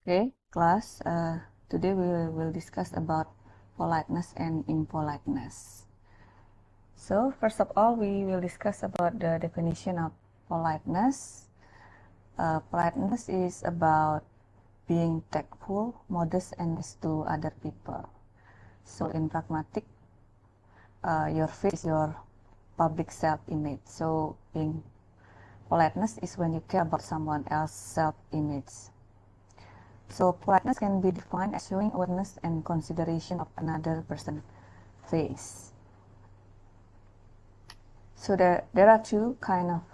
Okay, class, today we will discuss about politeness and impoliteness. So, first of all, we will discuss about the definition of politeness. Politeness is about being tactful, modest, and nice to other people. So, in pragmatic, your face is your public self-image. So, being politeness is when you care about someone else's self-image. So politeness can be defined as showing awareness and consideration of another person's face. So there are two kind of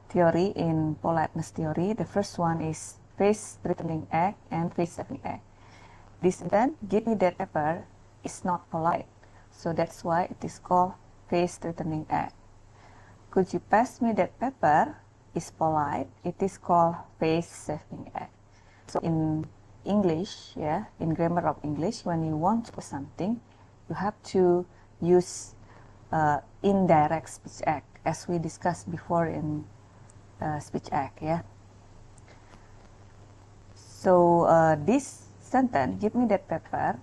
theory in politeness theory. The first one is face threatening act and face saving act. This then, give me that paper, is not polite. So that's why it is called face threatening act. Could you pass me that paper is polite. It is called face saving act. So in English, in grammar of English, when you want to do something, you have to use indirect speech act, as we discussed before in speech act, So this sentence, give me that paper,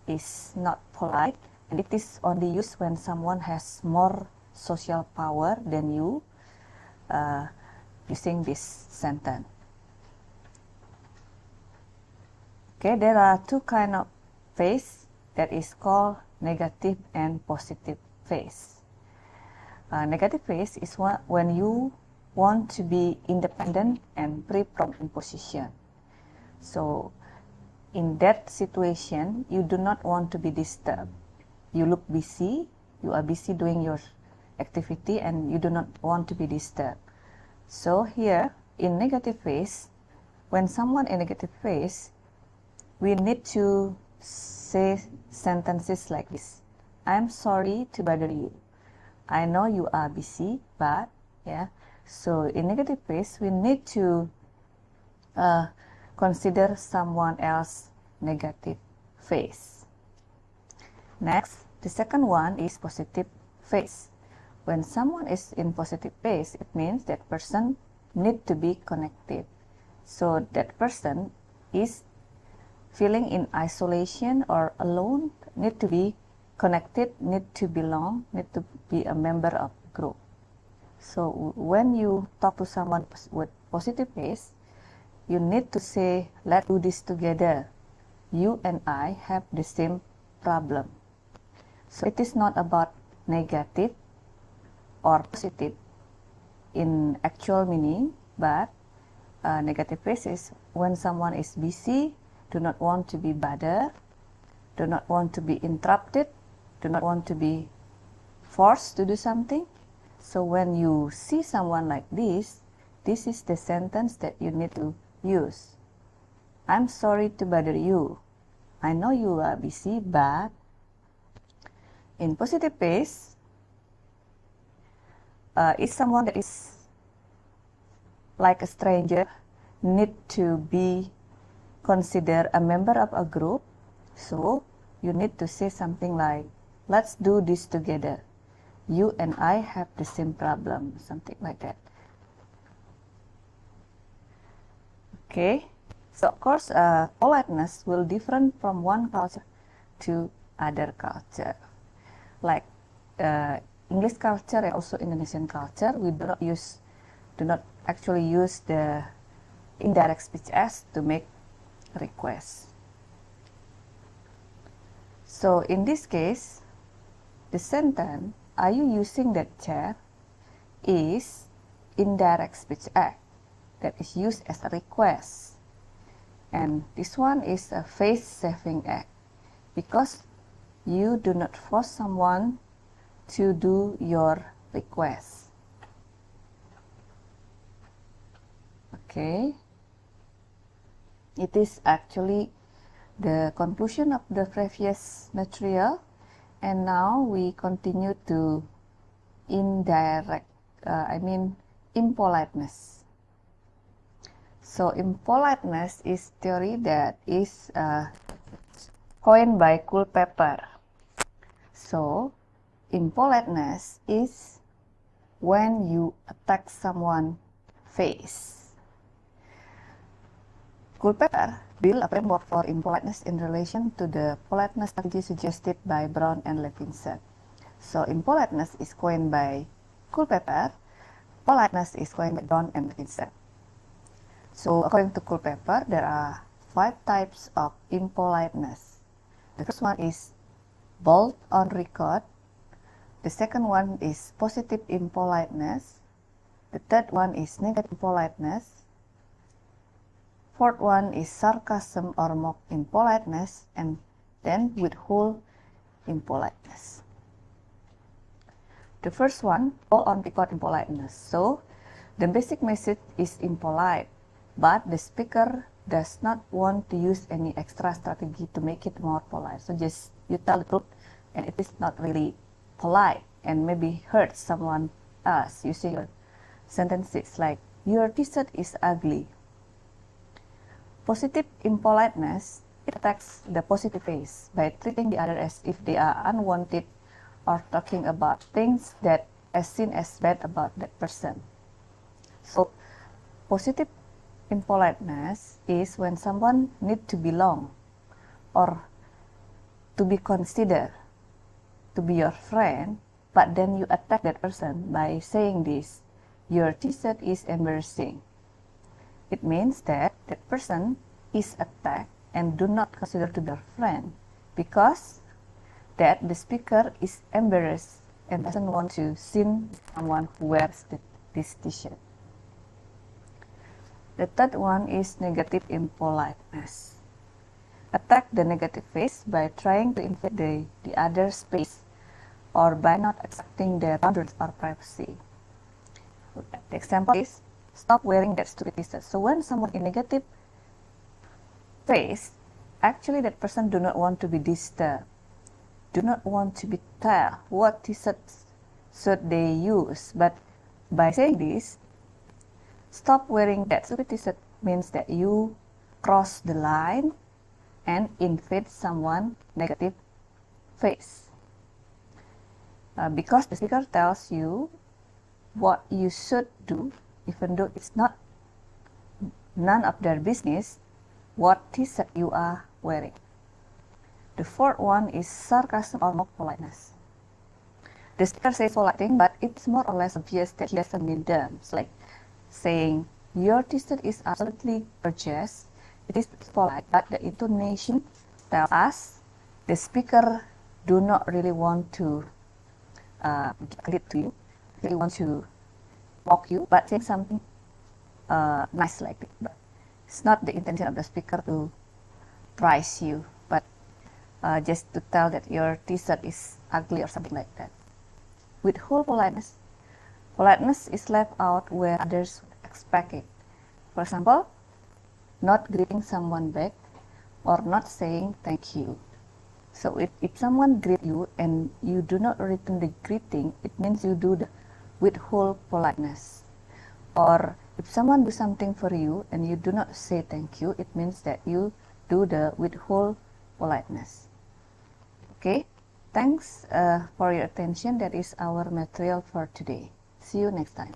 is not polite, and it is only used when someone has more social power than you, using this sentence. Okay, there are two kind of face that is called negative and positive face. Negative face is when you want to be independent and free from imposition. So in that situation, you do not want to be disturbed. You look busy, you are busy doing your activity and you do not want to be disturbed. So here, in negative face, when someone in negative face, we need to say sentences like this. I'm sorry to bother you. I know you are busy, but So in negative face, we need to consider someone else's negative face. Next, the second one is positive face. When someone is in positive face, it means that person need to be connected. So that person is feeling in isolation or alone, need to be connected, need to belong, need to be a member of a group. So when you talk to someone with positive face, you need to say, let's do this together. You and I have the same problem. So it is not about negative or positive in actual meaning, but negative face is when someone is busy, do not want to be bothered, do not want to be interrupted, do not want to be forced to do something. So when you see someone like this is the sentence that you need to use. I'm sorry to bother you. I know you are busy, but in positive face, it's someone that is like a stranger, need to be considered a member of a group. So you need to say something like, let's do this together. You and I have the same problem, something like that. Okay, so of course politeness will different from one culture to other culture. Like English culture and also Indonesian culture, we do not actually use the indirect speech as to make requests. So in this case, the sentence, are you using that chair, is indirect speech act that is used as a request. And this one is a face saving act because you do not force someone to do your request. Okay. It is actually the conclusion of the previous material, and now we continue to impoliteness. So impoliteness is theory that is coined by Culpeper. So impoliteness is when you attack someone's face. Culpeper built a framework for impoliteness in relation to the politeness strategy suggested by Brown and Levinson. So impoliteness is coined by Culpeper, politeness is coined by Brown and Levinson. So according to Culpeper, there are 5 types of impoliteness. The first one is bold on record. The second one is positive impoliteness. The third one is negative impoliteness. Fourth one is sarcasm or mock impoliteness, and then withhold impoliteness. The first one, bold on record impoliteness. So the basic message is impolite, but the speaker does not want to use any extra strategy to make it more polite. So just you tell the truth, and it is not really polite, and maybe hurt someone else. You say your sentences like, your t-shirt is ugly. Positive impoliteness, it attacks the positive face by treating the other as if they are unwanted or talking about things that are seen as bad about that person. So positive impoliteness is when someone needs to belong or to be considered to be your friend, but then you attack that person by saying this, your t-shirt is embarrassing. It means that that person is attacked and do not consider to be your friend because that the speaker is embarrassed and doesn't want to see someone who wears this t-shirt. The third one is negative impoliteness. Attack the negative face by trying to invade the other's space or by not accepting their boundaries or privacy. The example is, stop wearing that stupid t-shirt. So when someone in negative face, actually that person do not want to be disturbed, do not want to be told what t-shirts should they use. But by saying this, stop wearing that stupid t-shirt means that you cross the line and invade someone negative face. Because the speaker tells you what you should do, even though it's none of their business what t-shirt you are wearing. The fourth one is sarcasm or mock politeness. The speaker says polite thing, but it's more or less obvious that he doesn't mean them. It's like saying, your t-shirt is absolutely gorgeous. It is polite, but the intonation tells us the speaker do not really want to give credit to you, really want to mock you, but saying something nice like that. But it's not the intention of the speaker to praise you, but just to tell that your t-shirt is ugly or something like that. Withhold politeness. Politeness is left out where others expect it. For example, not greeting someone back or not saying thank you. So if someone greets you and you do not return the greeting, it means you do the withhold politeness. Or if someone do something for you and you do not say thank you, it means that you do the withhold politeness. Okay, thanks for your attention. That is our material for today. See you next time.